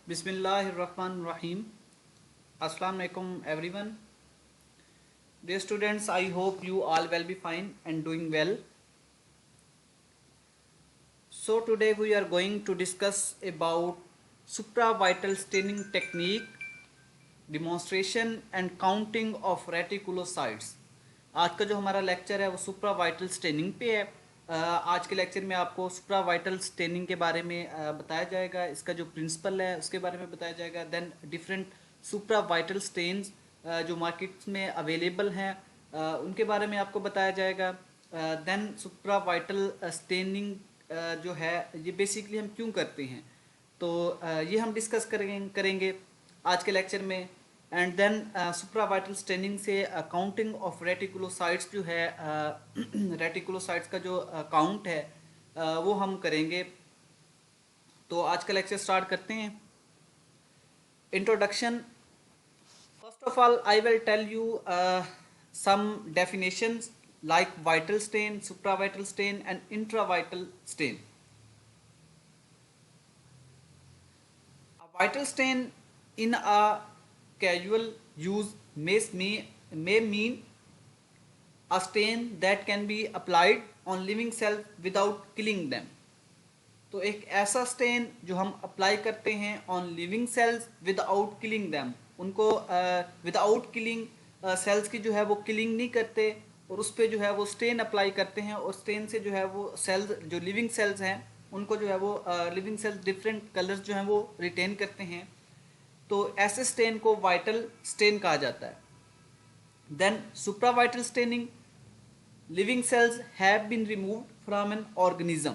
Bismillahirrahmanirrahim. Assalamu alaikum everyone. Dear students, I hope you all will be fine and doing well. So today we are going to discuss about supravital staining technique, demonstration and counting of reticulocytes. आज का जो हमारा lecture है वो supravital staining पे है। आज के लेक्चर में आपको सुप्रावाइटल स्टेनिंग के बारे में बताया जाएगा, इसका जो प्रिंसिपल है उसके बारे में बताया जाएगा। देन डिफरेंट सुप्रावाइटल स्टेन्स जो मार्केट में अवेलेबल हैं उनके बारे में आपको बताया जाएगा। देन सुप्रावाइटल स्टेनिंग जो है ये बेसिकली हम क्यों करते हैं, तो ये हम डिस्कस करेंगे आज के लेक्चर में। एंड देन सुप्रावाइटल स्टेनिंग से काउंटिंग ऑफ रेटिकुलोसाइट्स जो है रेटिकुलोसाइट्स का जो काउंट है वो हम करेंगे। तो आज का लेक्चर स्टार्ट करते हैं। Introduction. First of all I will tell you some definitions like vital stain, supravital stain and intravital stain. A vital stain in a casual use may mean a stain that can be applied on living cells without killing them. तो एक ऐसा stand जो हम apply करते हैं on living cells without killing them, उनको without killing sales की जो है वो किलिंग नहीं करते और उस पर जो है वो स्टेन अप्लाई करते हैं और स्टेन से जो है वो सेल्स जो लिविंग सेल्स हैं उनको जो है वो लिविंग सेल्स डिफरेंट कलर्स जो हैं वो रिटेन करते हैं। तो ऐसे स्टेन को वाइटल स्टेन कहा जाता है। Then supravital staining, living cells have been removed from an organism.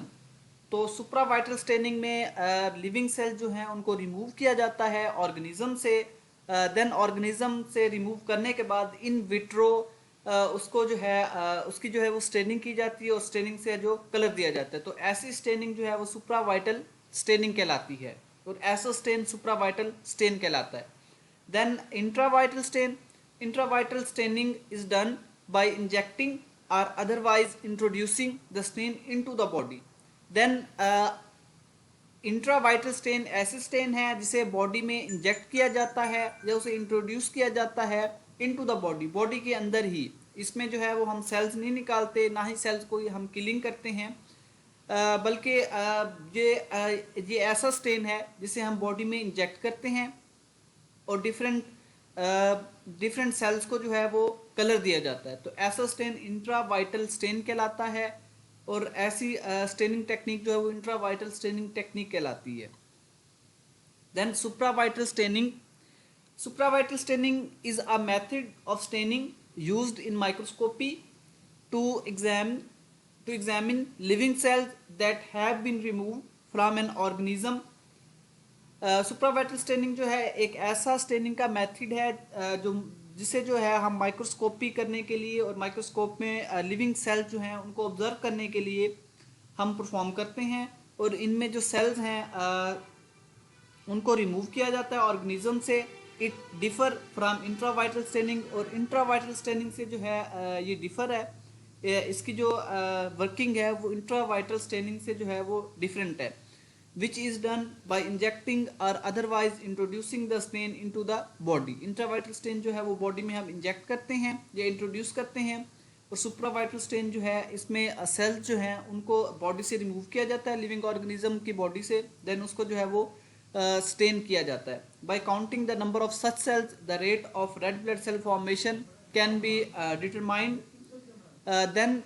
तो सुप्रावाइटल स्टेनिंग में लिविंग सेल्स जो हैं उनको रिमूव किया जाता है ऑर्गेनिज्म से। देन ऑर्गेनिज्म से रिमूव करने के बाद इन विट्रो उसको जो है उसकी जो है वो स्टेनिंग की जाती है और स्टेनिंग से जो कलर दिया जाता है। तो ऐसी स्टेनिंग जो है वो सुप्रावाइटल स्टेनिंग कहलाती है और ऐसा स्टेन सुप्रावाइटल स्टेन कहलाता है। Then intravital stain, intravital staining is done by injecting और otherwise introducing the stain into the body. Then intravital stain ऐसे स्टेन है जिसे बॉडी में इंजेक्ट किया जाता है या उसे इंट्रोड्यूस किया जाता है इनटू द बॉडी, बॉडी के अंदर ही। इसमें जो है वो हम सेल्स नहीं निकालते, ना ही सेल्स को हम किलिंग करते हैं, बल्कि ये ऐसा स्टेन है जिसे हम बॉडी में इंजेक्ट करते हैं और डिफरेंट सेल्स को जो है वो कलर दिया जाता है। तो ऐसा स्टेन इंट्रावाइटल स्टेन कहलाता है और ऐसी स्टेनिंग टेक्निक जो है वो इंट्रावाइटल स्टेनिंग टेक्निक कहलाती है। Then supravital staining, supravital staining is a method of staining used in microscopy to examine living cells that have been removed from an organism. Supravital staining जो है एक ऐसा staining का मेथड है जो जिसे जो है हम माइक्रोस्कोपी करने के लिए और माइक्रोस्कोप में लिविंग सेल्स जो हैं उनको ऑब्जर्व करने के लिए हम परफॉर्म करते हैं और इनमें जो सेल्स हैं उनको रिमूव किया जाता है ऑर्गेनिज्म से। It differ from intravital staining, और इंट्रावाइटल स्टेनिंग से जो है ये डिफर है, इसकी जो वर्किंग है वो इंट्रावाइटल स्टेनिंग से जो है वो डिफरेंट है। Which is done by injecting और otherwise introducing the stain into the body. Intravital stain जो है वो बॉडी में हम इंजेक्ट करते हैं या इंट्रोड्यूस करते हैं और सुप्रावाइटल स्टेन जो है इसमें सेल्स जो हैं उनको बॉडी से रिमूव किया जाता है, लिविंग ऑर्गेनिज्म की बॉडी से। देन उसको जो है वो स्टेन किया जाता है। By counting the number of such cells the rate of red blood cell formation can be determined. Then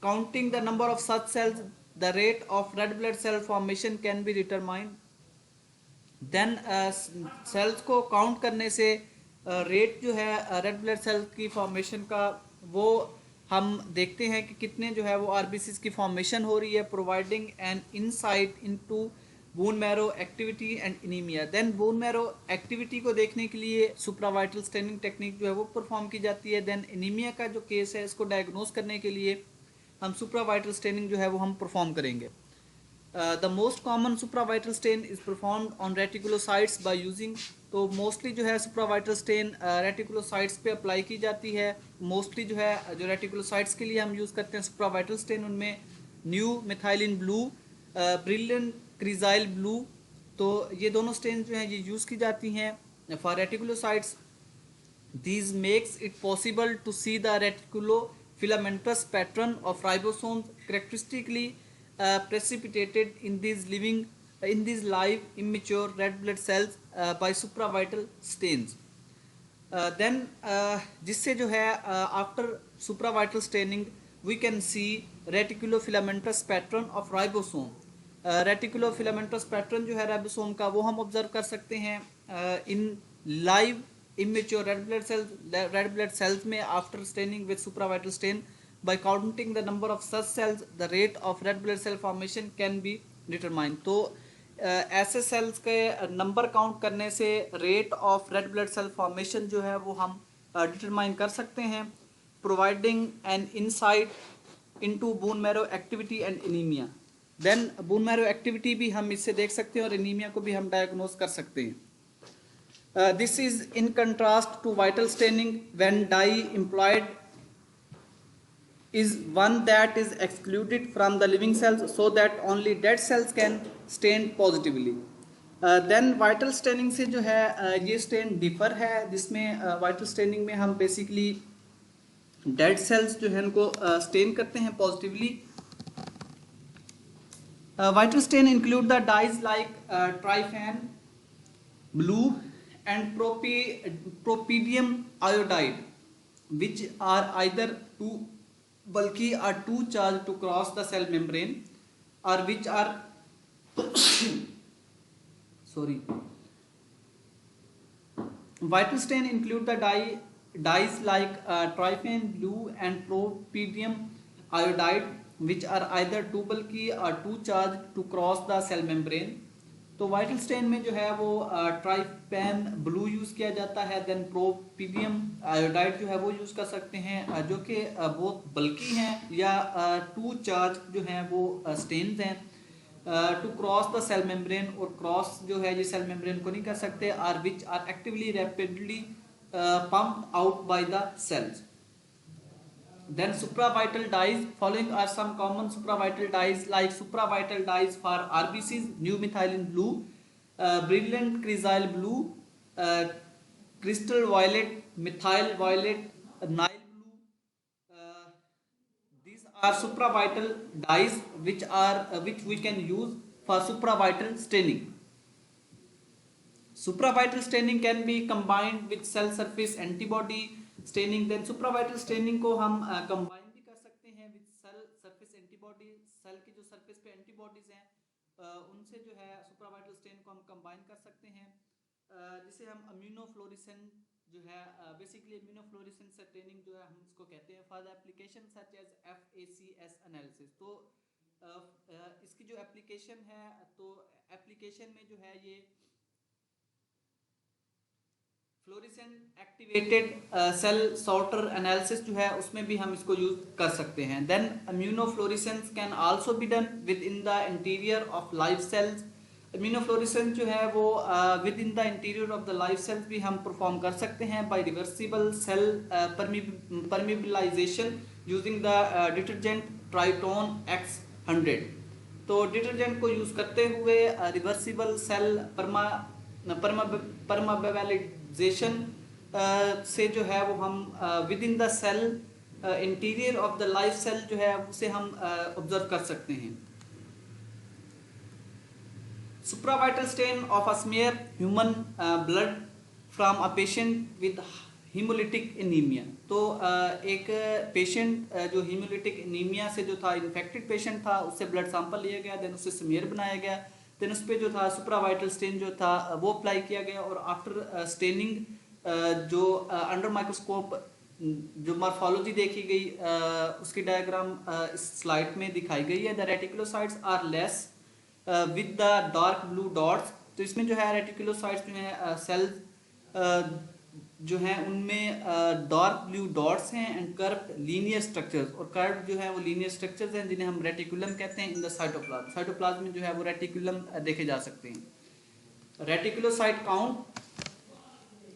counting the number of such cells the rate of red blood cell formation can be determined. Then cells को count करने से rate जो है red blood cell की formation का वो हम देखते हैं कि कितने जो है वो आरबीसीज की फॉर्मेशन हो रही है, providing an insight into bone marrow activity and anaemia. Then bone marrow activity को देखने के लिए सुप्रावाइटल स्टेनिंग टेक्निक जो है वो परफॉर्म की जाती है। देन एनीमिया का जो केस है इसको डायग्नोज करने के लिए हम सुप्रावाइटल स्टेनिंग जो है वो हम परफॉर्म करेंगे। The most common supravital stain is performed on reticulocytes by using. तो मोस्टली जो है सुप्रावाइटल स्टेन रेटिकुलोसाइट्स पे अप्लाई की जाती है। मोस्टली जो है जो रेटिकुलोसाइट्स के लिए हम यूज़ करते हैं सुप्रावाइटल स्टेन, उनमें new methylene blue, brilliant cresyl blue, तो ये दोनों स्टेन जो हैं ये यूज़ की जाती हैं for reticulocytes. These makes it possible to see the reticulofilamentous pattern of ribosomes characteristically precipitated in these live immature red blood cells by supravital stains. Then जिससे जो है after supravital staining we can see reticulofilamentous pattern of ribosome. Reticulofilamentous pattern जो है ribosome का वो हम observe कर सकते हैं इन live immature red blood cells में after staining with supravital stain. By counting the number of such cells, the rate of red blood cell formation can be determined. तो ऐसे सेल्स के नंबर काउंट करने से rate of red blood cell formation जो है वो हम determine कर सकते हैं, providing an insight into bone marrow activity and anaemia. Then bone marrow activity भी हम इससे देख सकते हैं और एनीमिया को भी हम डायग्नोज कर सकते हैं. This is in contrast to vital staining when dye employed is one that is excluded from the living cells so that only dead cells can stain positively. Then vital staining से जो है ये stain differ है, जिसमें vital staining में हम basically dead cells जो है उनको stain करते हैं positively. Vital stain include the dyes like tryphan, blue and propydium iodide, which are either too bulky or too charged to cross the cell membrane, or which are sorry. Vital stain include the dyes like tryphan, blue and propydium iodide, which are either too bulky or too charged to cross the cell membrane. तो vital stand में जो है वो ट्राइपैन blue use किया जाता है. Then प्रोपीडियम iodide जो है वो यूज़ कर सकते हैं जो कि बहुत बल्कि हैं या टू चार्ज जो हैं वो स्टेन्स हैं to cross the cell membrane, और क्रॉस जो है ये सेल मेम्ब्रेन को नहीं कर सकते, are which are actively rapidly pumped out by the cells. Then supravital dyes. Following are some common supravital dyes like supravital dyes for RBCs: new methylene blue, brilliant chrysal blue, crystal violet, methyl violet, Nile blue. These are supravital dyes which we can use for supravital staining. Supravital staining can be combined with cell surface antibody staining. Then supravital staining को हम combine भी कर सकते हैं with cell surface antibody. Cell की जो surface पे antibodies हैं उनसे जो है सुप्रावाइटल स्टेन को हम कंबाइन कर सकते हैं, जिसे हम इम्यूनोफ्लोरेसेंट जो है बेसिकली इम्यूनोफ्लोरेसेंट स्टेनिंग जो है हम इसको कहते हैं for the application such as FACS analysis. तो इसकी जो एप्लीकेशन है, तो एप्लीकेशन में जो है ये fluorescent activated cell sorter analysis जो है उसमें भी हम इसको यूज कर सकते हैं. Then immunofluorescence can also be done within the interior of live cells. Immunofluorescence जो है वो within the interior of the live cells भी हम परफॉर्म कर सकते हैं by reversible cell permeabilization using the detergent Triton X100. तो detergent को यूज करते हुए रिवर्सिबल सेल परमाबिलाइजेशन से जो है वो हम within the cell interior of the life cell जो है उसे हम ऑब्जर्व कर सकते हैं. Supravital stain of a smear human blood from a patient with haemolytic anaemia. तो एक पेशेंट जो हीमोलिटिक एनीमिया से जो था इन्फेक्टेड पेशेंट था, उससे ब्लड सैंपल लिया गया, देन उससे स्मीयर बनाया गया, देन उस पर जो था सुप्रावाइटल स्टेन जो था वो अप्लाई किया गया, और आफ्टर स्टेनिंग जो अंडर माइक्रोस्कोप जो मॉर्फोलॉजी देखी गई उसकी डायग्राम इस स्लाइड में दिखाई गई है. The reticulocytes are less with the dark blue dots. तो इसमें जो है रेटिकुलोसाइट्स जो है सेल्स जो हैं उनमें डार्क ब्लू डॉट्स हैं एंड कर्व्ड लीनियर स्ट्रक्चर्स, और कर्व्ड जो है वो लीनियर स्ट्रक्चर्स हैं जिन्हें हम रेटिकुलम कहते हैं इन द साइटोप्लाज्म. साइटोप्लाज्म में जो है वो रेटिकुलम देखे जा सकते हैं. Reticulocyte count.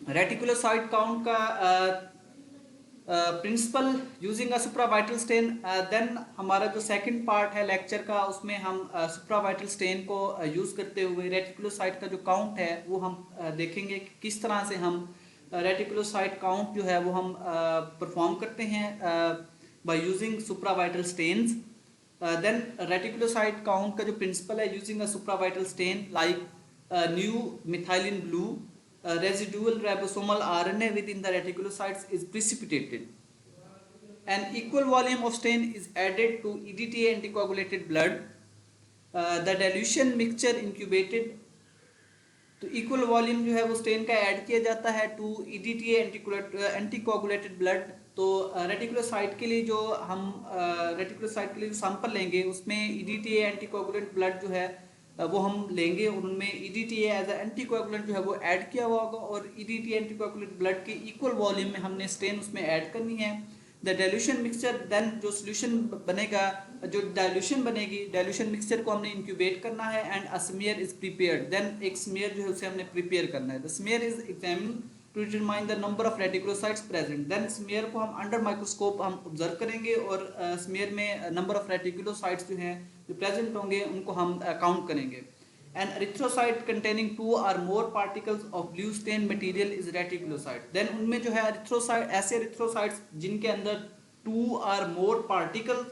रेटिकुलोसाइट काउंट का principle using a supravital stain. Then हमारा जो सेकंड पार्ट है लेक्चर का, उसमें हम सुप्रावाइटल स्टेन को यूज़ करते हुए रेटिकुलोसाइट का जो काउंट है वो हम देखेंगे कि किस तरह से हम रेटिकुलोसाइट काउंट जो है वो हम परफॉर्म करते हैं by using supravital stains. Then reticulocyte count का जो प्रिंसिपल है using a supravital stain like new methylene blue residual ribosomal RNA within the reticulocytes is precipitated. An equal volume of stain is added to EDTA anticoagulated blood. The dilution mixture incubated, तो equal volume जो है वो stand का add किया जाता है to EDTA एंटीकोagulated blood. तो reticulocyte के लिए जो हम रेटिकुलोसाइट के लिए जो सैंपल लेंगे उसमें EDTA एंटीकोagulated ब्लड जो है वो हम लेंगे और उनमें EDTA एज अ एंटीकोagulant जो है वो ऐड किया हुआ होगा और EDTA एंटीकोagulated ब्लड के इक्वल वॉल्यूम में हमने स्टेन उसमें ऐड करनी है। द डाइल्यूशन मिक्सचर, देन जो सोल्यूशन बनेगा, जो डाइल्यूशन बनेगी, डाइल्यूशन मिक्सचर को हमने इंक्यूबेट करना है and a smear is prepared. Then एक स्मीयर जो है उसे हमने प्रिपेयर करना है। The smear is examined to determine the number of reticulocytes present. Then smear को हम अंडर माइक्रोस्कोप हम ऑब्जर्व करेंगे और स्मीयर में नंबर ऑफ रेटिकुलोसाइट्स जो हैं जो प्रेजेंट होंगे उनको हम काउंट करेंगे। An erythrocyte containing 2 or more particles of blue stain material is reticulocyte. Then उनमें जो है erythrocyte, ऐसे erythrocytes जिनके अंदर 2 or more particles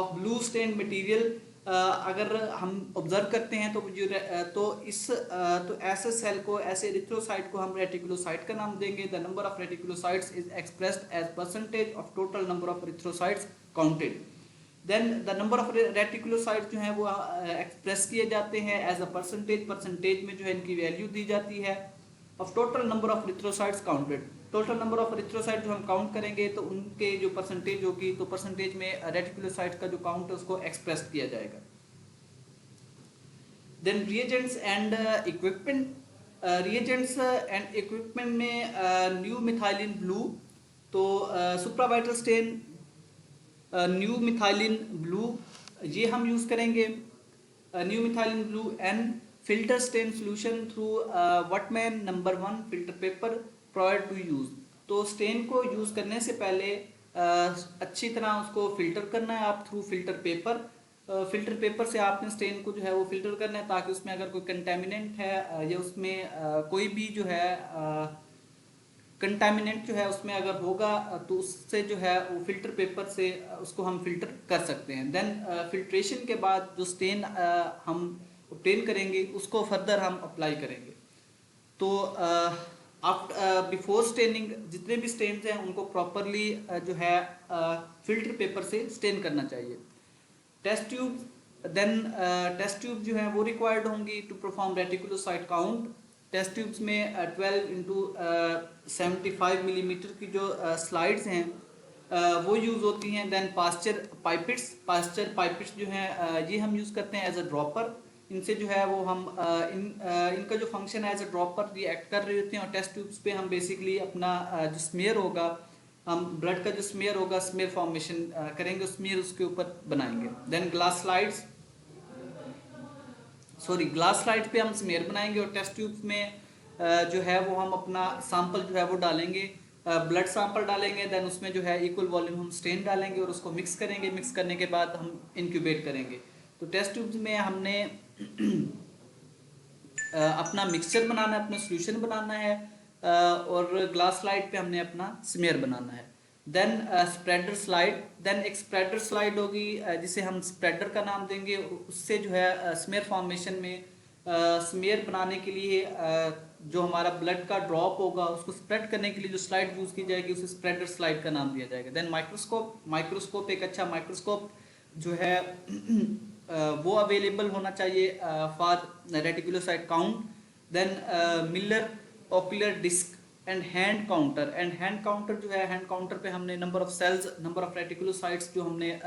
of blue stain material अगर हम ऑब्जर्व करते हैं तो जो तो ऐसे सेल को, ऐसे erythrocyte को हम रेटिकुलोसाइट का नाम देंगे। The number of reticulocytes is expressed as percentage of total number of erythrocytes counted. Then the number of reticulocytes जो हैं वो एक्सप्रेस किए जाते हैं एज अ परसेंटेज। परसेंटेज में जो है इनकी वैल्यू दी जाती है of total number of erythrocytes counted. Total number of erythrocytes जो हम काउंट करेंगे तो उनके जो परसेंटेज होगी तो परसेंटेज में रेटिकुलोसाइट्स का जो काउंट है उसको एक्सप्रेस किया जाएगा। Then reagents and equipment. Reagents and equipment में न्यू मिथाइलिन ब्लू, तो supravital stain new methylene blue ये हम यूज़ करेंगे। New methylene blue and filter stain solution through Whatman number 1 filter paper prior to use. तो stain को use करने से पहले अच्छी तरह उसको फिल्टर करना है आप through filter paper. Filter paper से आपने स्टेन को जो है वो फिल्टर करना है ताकि उसमें अगर कोई कंटेमिनेंट है या उसमें कोई भी जो है कंटामिनेंट जो है उसमें अगर होगा तो उससे जो है वो फिल्टर पेपर से उसको हम फिल्टर कर सकते हैं। देन फिल्ट्रेशन के बाद जो स्टेन हम ऑब्टेन करेंगे उसको फर्दर हम अप्लाई करेंगे। तो बिफोर स्टेनिंग जितने भी स्टेन्स हैं उनको प्रॉपरली जो है फिल्टर पेपर से स्टेन करना चाहिए। Test tube, then test tube जो है वो रिक्वायर्ड होंगी to perform reticulocyte count. Test tubes में 12 इंटू 75 मिलीमीटर की जो स्लाइड्स हैं वो यूज़ होती हैं। देन पास्चर पाइपिट्स जो हैं ये हम यूज़ करते हैं एज अ ड्रॉपर। इनसे जो है वो हम इनका जो फंक्शन है एज अ ड्रॉपर ये एक्ट कर रहे होते हैं और टेस्ट ट्यूब्स पे हम बेसिकली अपना जो स्मेयर होगा, हम ब्लड का जो स्मेयर होगा, स्मेयर फॉर्मेशन करेंगे, स्मेयर उसके ऊपर बनाएंगे। देन ग्लास स्लाइड पे हम स्मेयर बनाएंगे और टेस्ट ट्यूब्स में जो है वो हम अपना सैंपल जो है वो डालेंगे, ब्लड सैंपल डालेंगे। देन उसमें जो है इक्वल वॉल्यूम हम स्टेन डालेंगे और उसको मिक्स करेंगे। मिक्स करने के बाद हम इंक्यूबेट करेंगे। तो टेस्ट ट्यूब्स में हमने अपना मिक्सचर बनाना है, अपना सोल्यूशन बनाना है और ग्लास स्लाइड पे हमने अपना स्मेयर बनाना है। देन स्प्रेडर स्लाइड, देन एक स्प्रेडर स्लाइड होगी जिसे हम स्प्रेडर का नाम देंगे। उससे जो है स्मेयर फॉर्मेशन में स्मेयर बनाने के लिए जो हमारा ब्लड का ड्रॉप होगा उसको स्प्रेड करने के लिए जो स्लाइड यूज़ की जाएगी उसे स्प्रेडर स्लाइड का नाम दिया जाएगा। देन माइक्रोस्कोप एक अच्छा माइक्रोस्कोप जो है वो अवेलेबल होना चाहिए for reticulocyte count. Then Miller ocular disc and hand counter जो है, हैंड काउंटर पे हमने number of cells, number of reticulocytes जो हमने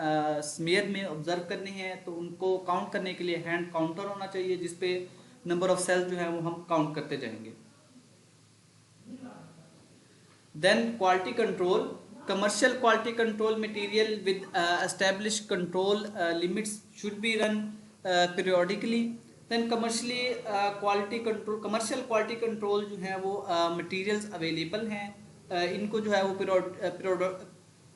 स्मेयर में ऑब्जर्व करने हैं तो उनको काउंट करने के लिए हैंड काउंटर होना चाहिए जिसपे नंबर ऑफ सेल्स जो है वो हम काउंट करते जाएंगे। Then quality control, commercial quality control material with established control limits should be run periodically. then commercial quality control जो है वो materials available हैं इनको जो है वो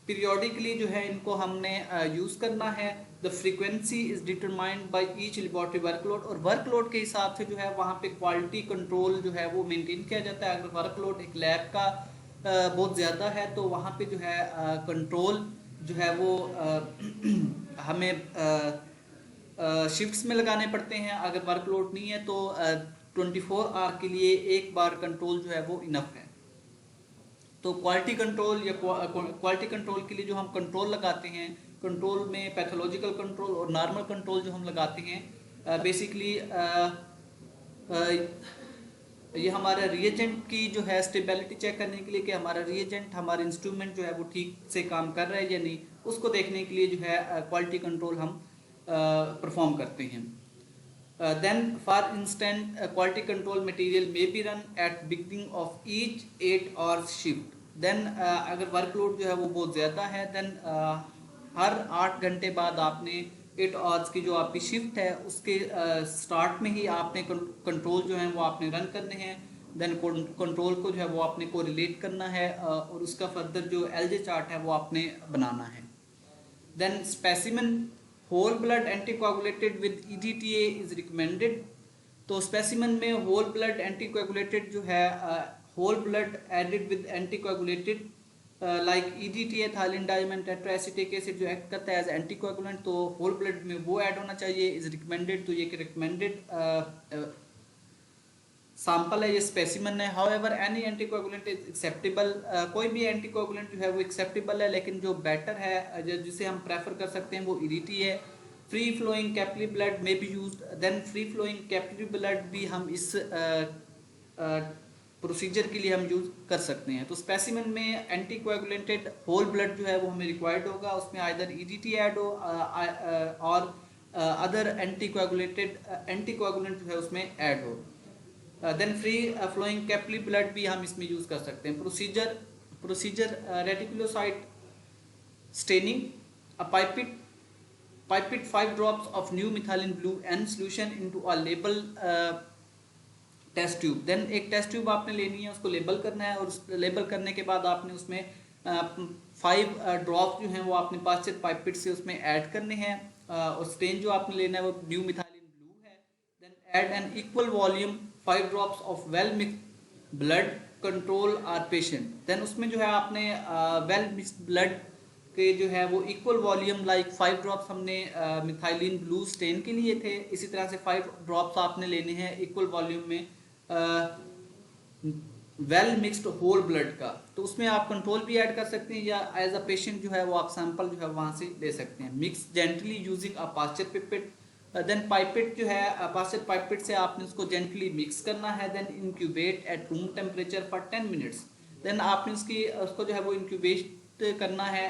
पीरियोडिकली जो है इनको हमने यूज़ करना है। The frequency is determined by each laboratory workload, और वर्कलोड के हिसाब से जो है वहाँ पे क्वालिटी कंट्रोल जो है वो मेंटेन किया जाता है। अगर वर्कलोड एक लैब का बहुत ज़्यादा है तो वहाँ पे जो है कंट्रोल जो है वो हमें शिफ्ट्स में लगाने पड़ते हैं। अगर वर्कलोड नहीं है तो 24 आवर के लिए एक बार कंट्रोल जो है वो इनफ है। तो क्वालिटी कंट्रोल या क्वालिटी कंट्रोल के लिए जो हम कंट्रोल लगाते हैं, कंट्रोल में पैथोलॉजिकल कंट्रोल और नॉर्मल कंट्रोल जो हम लगाते हैं, बेसिकली ये हमारा रिएजेंट की जो है स्टेबिलिटी चेक करने के लिए कि हमारा रिएजेंट, हमारा इंस्ट्रूमेंट जो है वो ठीक से काम कर रहा है या नहीं, उसको देखने के लिए जो है क्वालिटी कंट्रोल हम परफॉर्म करते हैं। Then for instance quality control material may be run at beginning of each 8 hours shift. Then अगर वर्कलोड जो है वो बहुत ज़्यादा है then हर 8 घंटे बाद आपने 8 आवर्स की जो आपकी शिफ्ट है उसके स्टार्ट में ही आपने कंट्रोल जो है वो आपने रन करने हैं। देन कंट्रोल को जो है वो आपने कोरिलेट करना है और उसका फर्दर जो एलजे चार्ट है वो आपने बनाना है। Then specimen whole blood anticoagulated with EDTA is recommended. तो स्पेसिमेन में होल ब्लड एंटीकोagulated जो है whole blood added with anticoagulated like EDTA ethylene diamine tetraacetic acid जो एक्ट करता है एज एंटीकोagुलेंट, तो होल ब्लड में वो ऐड होना चाहिए, इज रिकमेंडेड। तो ये रिकमेंडेड सैंपल है, ये स्पेसिमेन है। हाउएवर एनी एंटीकोagुलेंट इज एक्सेप्टेबल, कोई भी एंटीकोagुलेंट जो है वो एक्सेप्टेबल है, लेकिन जो बेटर है जिसे हम प्रेफर कर सकते हैं वो EDTA है। फ्री फ्लोइंग कैपिलरी ब्लड में be used. Then free flowing capillary blood भी हम इस प्रोसीजर के लिए हम यूज कर सकते हैं। तो स्पेसिमेन में एंटीकोagुलेंटेड होल ब्लड जो है वो हमें रिक्वायर्ड होगा, उसमें आइदर EDTA ऐड हो और अदर एंटीकोagुलेंट जो है उसमें ऐड हो। Then free flowing capillary blood भी हम इसमें यूज कर सकते हैं। Procedure reticulocyte staining, a pipette 5 drops of new methylene blue N solution into a label test tube. Then एक टेस्ट ट्यूब आपने लेनी है, उसको लेबल करना है और उस लेबल करने के बाद आपने उसमें 5 ड्रॉप जो हैं वो आपने पाश्चर पाइपेट से उसमें ऐड करने हैं और स्टेन जो आपने लेना है वो न्यू मिथाइलिन ब्लू है। Then add an equal volume 5 drops of well mixed blood control or patient. Then उसमें जो है आपने वेल मिक्स्ड ब्लड के जो है वो इक्वल वॉल्यूम लाइक 5 ड्रॉप्स हमने मिथाइलिन ब्लू स्टेन के लिए थे, इसी तरह से 5 ड्रॉप्स आपने लेने हैं इक्वल वॉल्यूम में वेल मिक्स्ड होल ब्लड का। तो उसमें आप कंट्रोल भी ऐड कर सकते हैं या एज अ पेशेंट जो है वो आप सैंपल जो है वहाँ से ले सकते हैं। Mix gently using a Pasteur pipette. Then pipette जो है पाश्चर पाइपेट से आपने उसको जेंटली मिक्स करना है। Then incubate at room temperature for 10 minutes. Then आपने उसको जो है वो इंक्यूबेट करना है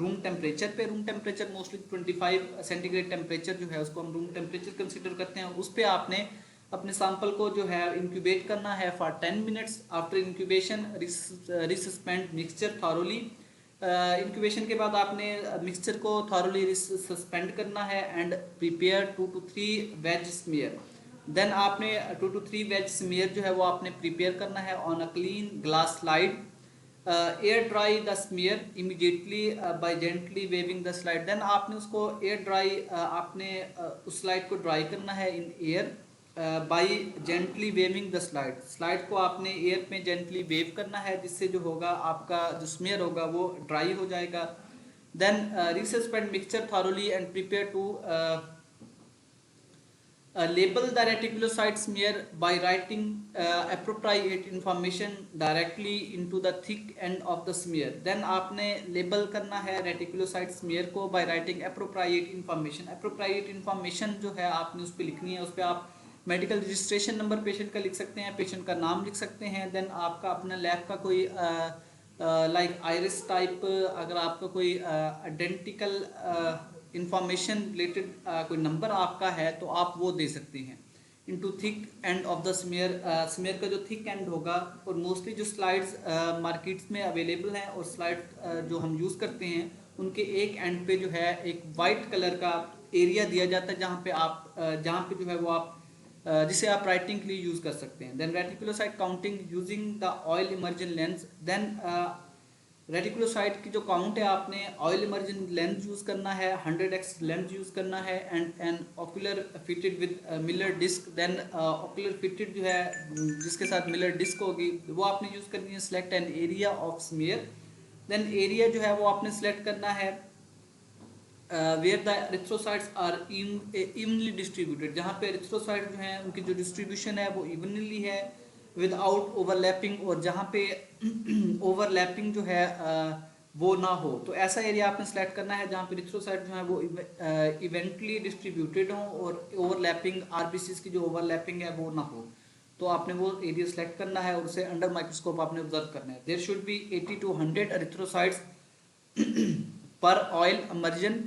रूम टेम्परेचर पे। Room temperature mostly 25 centigrade temperature जो है उसको हम रूम टेम्परेचर कंसीडर करते हैं। उस पर आपने अपने सैंपल को जो है इंक्यूबेट करना है for 10 minutes. After incubation resuspend mixture thoroughly. Incubation के बाद आपने मिक्सचर को थॉरोली सस्पेंड करना है and prepare 2 to 3 wedge smear. Then आपने 2 to 3 वेज स्मीयर जो है वो आपने प्रिपेयर करना है on a clean glass slide. Air dry the smear immediately by gently waving the slide. Then आपने उसको एयर ड्राई आपने उस स्लाइड को ड्राई करना है in air by gently waving the slide. Slide को आपने एयर में जेंटली वेव करना है, जिससे जो होगा आपका जो स्मीयर होगा वो ड्राई हो जाएगा। Then resuspend mixture thoroughly and prepare to label the reticulocyte smear by writing appropriate information directly into the thick end of the smear. Then आपने label करना है reticulocyte smear को by writing appropriate information. Appropriate information जो है आपने उस पर लिखनी है, उस पर आप मेडिकल रजिस्ट्रेशन नंबर पेशेंट का लिख सकते हैं, पेशेंट का नाम लिख सकते हैं। देन आपका अपना लैब का कोई लाइक आइरिस टाइप, अगर आपका कोई आइडेंटिकल इंफॉर्मेशन रिलेटेड कोई नंबर आपका है तो आप वो दे सकते हैं। Into thick end of the smear, smear का जो थिक एंड होगा, और मोस्टली जो स्लाइड्स मार्केट्स में अवेलेबल हैं और स्लाइड जो हम यूज़ करते हैं उनके एक एंड पे जो है एक वाइट कलर का एरिया दिया जाता है जहाँ पे जो है वो आप जिसे आप राइटिंग के लिए यूज़ कर सकते हैं। Then reticulocyte counting using the oil immersion lens. Then reticulocyte की जो काउंट है, आपने ऑयल इमर्जन लेंस यूज़ करना है, 100x लेंस यूज़ करना है, and an ocular fitted with Miller disc. Then ocular fitted जो है जिसके साथ मिलर डिस्क होगी वो आपने यूज़ करनी है। Select an area of smear. Then area जो है वो आपने सिलेक्ट करना है where the erythrocytes are evenly distributed, जहाँ पे एरिथ्रोसाइट जो हैं उनकी जो डिस्ट्रीब्यूशन है वो इवनली है विदाउट ओवरलैपिंग, और जहाँ पे ओवरलैपिंग जो है वो ना हो। तो ऐसा एरिया आपने सेलेक्ट करना है जहाँ पे एरिथ्रोसाइट जो है वो इवेंटली डिस्ट्रीब्यूटेड हो और ओवरलैपिंग आरबीसीज की जो ओवरलैपिंग है वो ना हो। तो आपने वो एरिया सेलेक्ट करना है और उसे अंडर माइक्रोस्कोप आपने ऑब्जर्व करना है। There should be 80 to 100 erythrocytes per oil immersion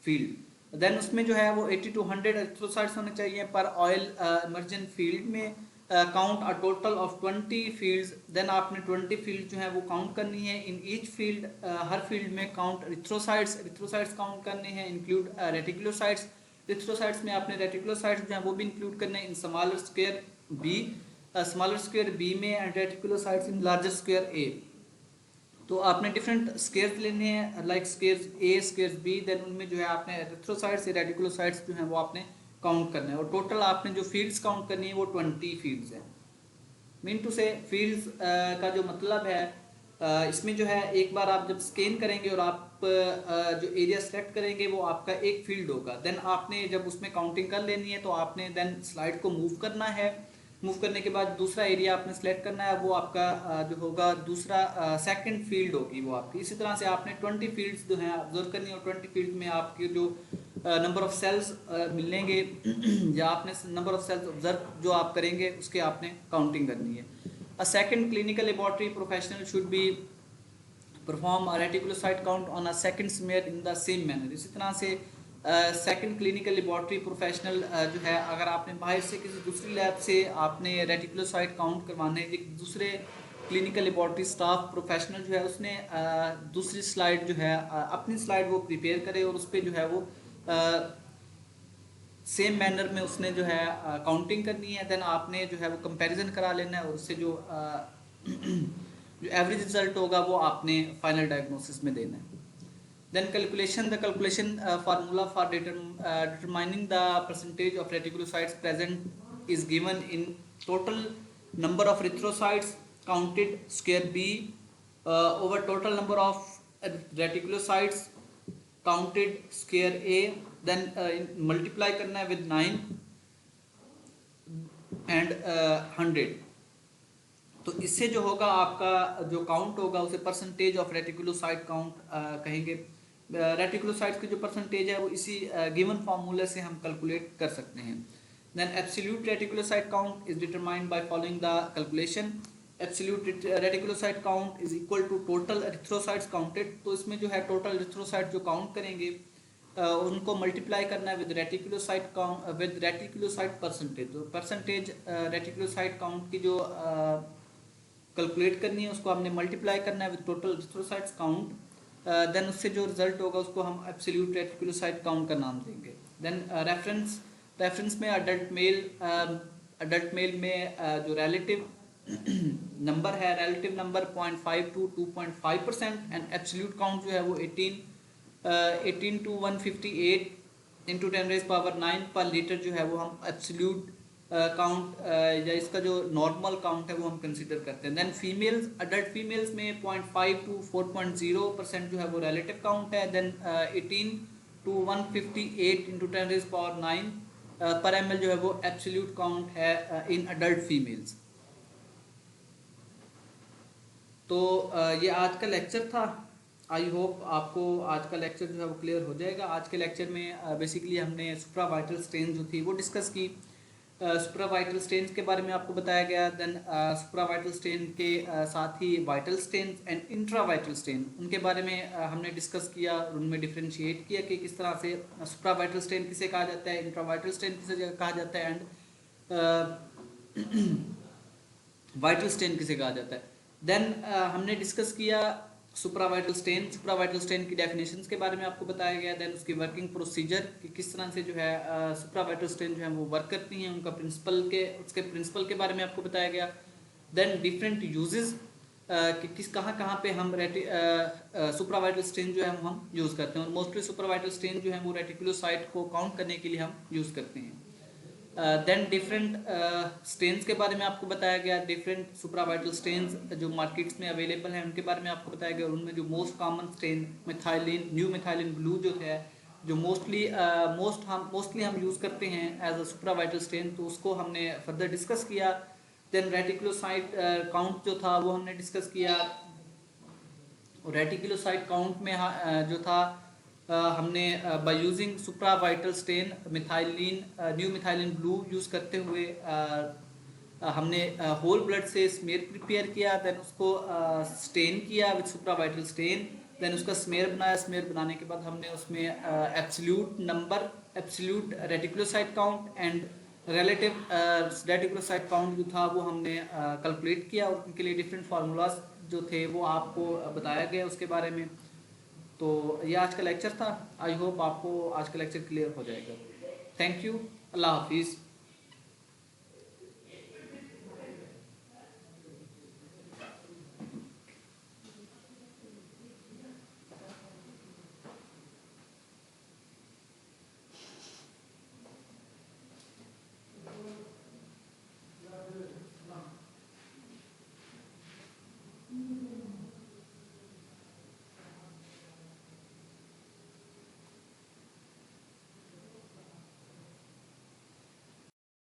field. Then उसमें जो है वो 80 to 100 एरिथ्रोसाइट्स होने चाहिए पर ऑयल इमर्जन फील्ड में। Count a total of 20 fields. Then आपने 20 फील्ड जो है वो काउंट करनी है। इन ईच फील्ड, हर फील्ड में काउंट एरिथ्रोसाइट्स काउंट करने हैं, इंक्लूड रेटिकुलोसाइट्स। एरिथ्रोसाइट्स में आपने रेटिकुलोसाइट्स जो है वो भी इंक्लूड करने हैं इन स्मॉलर स्क्वायर बी में, and reticulocytes in larger square A. तो आपने डिफरेंट स्केयर्स लेने हैं, like squares A, squares B. Then उनमें जो है आपने एरिथ्रोसाइट्स, रेटिकुलोसाइट्स जो हैं वो आपने काउंट करना है, और टोटल आपने जो फील्ड्स काउंट करनी है वो 20 फील्ड्स हैं। मीन टू से फील्ड्स का जो मतलब है, इसमें जो है एक बार आप जब स्कैन करेंगे और आप जो एरिया सेलेक्ट करेंगे वो आपका एक फील्ड होगा। देन आपने जब उसमें काउंटिंग कर लेनी है तो आपने देन स्लाइड को मूव करना है। मूव करने के बाद दूसरा एरिया आपने सेलेक्ट करना है, वो आपका जो होगा दूसरा सेकंड फील्ड होगी वो आपकी। इसी तरह से आपने 20 फील्ड्स जो हैं ऑब्जर्व करनी है, और 20 फील्ड में आपके जो नंबर ऑफ सेल्स मिलेंगे या आपने नंबर ऑफ सेल्स ऑब्जर्व जो आप करेंगे उसके आपने काउंटिंग करनी है। A second clinical laboratory professional should be perform a reticulocyte count on a second smear in the same manner. इसी तरह से सेकंड क्लिनिकल लेबोरेटरी प्रोफेशनल जो है, अगर आपने बाहर से किसी दूसरी लैब से आपने रेटिकुलोसाइट काउंट करवाने, एक दूसरे क्लिनिकल लेबोरेटरी स्टाफ प्रोफेशनल जो है उसने दूसरी स्लाइड जो है अपनी स्लाइड वो प्रिपेयर करे और उस पर जो है वो सेम मैनर में उसने जो है काउंटिंग करनी है। देन आपने जो है वो कंपैरिजन करा लेना है, और उससे जो जो एवरेज रिजल्ट होगा वो आपने फाइनल डायग्नोसिस में देना है। Then calculation, the calculation formula for determining the percentage of reticulocytes present is given in total number of erythrocytes counted square B over total number of reticulocytes counted square A, then multiply करना है with 9 and 100। तो इससे जो होगा आपका जो count होगा उसे परसेंटेज ऑफ रेटिकुलोसाइट काउंट कहेंगे। रेटिकुलोसाइट्स की जो परसेंटेज है वो इसी गिवन फार्मूले से हम कैलकुलेट कर सकते हैं। Then absolute reticulocyte count is determined by following the calculation. Absolute reticulocyte count is equal to total erythrocytes counted. तो इसमें जो है टोटल एरिथ्रोसाइट जो काउंट करेंगे उनको मल्टीप्लाई करना है with reticulocyte count, with reticulocyte percentage. तो परसेंटेज रेटिकुलोसाइट काउंट की जो कैलकुलेट करनी है उसको हमने मल्टीप्लाई करना है with total erythrocytes count. Then उससे जो रिजल्ट होगा उसको हम एब्सोल्यूट रेटिकुलोसाइट काउंट का नाम देंगे। देन रेफरेंस में अडल्ट मेल में जो रिलेटिव नंबर है, relative number 0.5 to 2.5%, and absolute count जो है वो 18 to 158 इंटू 10⁻⁹ पर लीटर जो है वो हम एब्सोल्यूट काउंट या इसका जो नॉर्मल काउंट है वो हम कंसीडर करते हैं। देन फीमेल्स, अडल्ट फीमेल्स में 0.5 to 4.0% जो है वो रिलेटिव काउंट है। देन 18 to 158 इंटू 10⁻⁹ पर ml जो है वो एब्सोल्यूट काउंट है इन अडल्ट फीमेल्स। तो ये आज का लेक्चर था। आई होप आपको आज का लेक्चर जो है वो क्लियर हो जाएगा। आज के लेक्चर में बेसिकली हमने सुप्रावाइटल स्ट्रेन जो थी वो डिस्कस की। सुप्रावाइटल स्ट्रेन के बारे में आपको बताया गया। देन सुप्रावाइटल स्ट्रेन के साथ ही vital strain and intravital strain उनके बारे में हमने डिस्कस किया, उनमें डिफ्रेंशिएट किया कि किस तरह से सुप्रावाइटल स्ट्रेन किसे कहा जाता है, इंट्रावाइटल स्ट्रेन किसे कहा जाता है, एंड वाइटल स्ट्रेन किसे कहा जाता है। देन हमने डिस्कस किया सुप्रावाइटल स्टेन की डेफिनेशंस के बारे में आपको बताया गया, देन उसकी वर्किंग प्रोसीजर कि किस तरह से जो है सुप्रावाइटल स्टेन जो है वो वर्क करती हैं, उनका उसके प्रिंसिपल के बारे में आपको बताया गया। देन डिफरेंट यूजेस कि किस कहाँ पे हम सुप्रावाइटल स्टेन जो है हम यूज़ करते हैं, और मोस्टली सुप्रावाइटल स्टेन जो है वो रेटिकुलोसाइट को काउंट करने के लिए हम यूज़ करते हैं। देन डिफरेंट स्टेन्स के बारे में आपको बताया गया, डिफरेंट सुप्रावाइटल स्टेन्स जो मार्केट्स में अवेलेबल हैं उनके बारे में आपको बताया गया, और उनमें जो most common stain methylene new methylene blue जो है जो मोस्टली हम यूज़ करते हैं एज अ सुप्रावाइटल स्टेन, तो उसको हमने फर्दर डिस्कस किया। देन रेटिकुलोसाइट काउंट जो था वो हमने डिस्कस किया, और रेटिकुलोसाइट काउंट में जो था हमने by using supravital stain methylene new methylene blue use करते हुए हमने होल ब्लड से स्मेयर प्रिपेयर किया, देन उसको स्टेन किया विद सुप्रावाइटल स्टेन, देन उसका स्मेयर बनाया। स्मेयर बनाने के बाद हमने उसमें absolute reticulocyte count and relative reticulocyte count जो था वो हमने कैलकुलेट किया, और उनके लिए डिफरेंट फार्मूलाज जो थे वो आपको बताया गया उसके बारे में। तो ये आज का लेक्चर था। आई होप आपको आज का लेक्चर क्लियर हो जाएगा। थैंक यू, अल्लाह हाफिज़।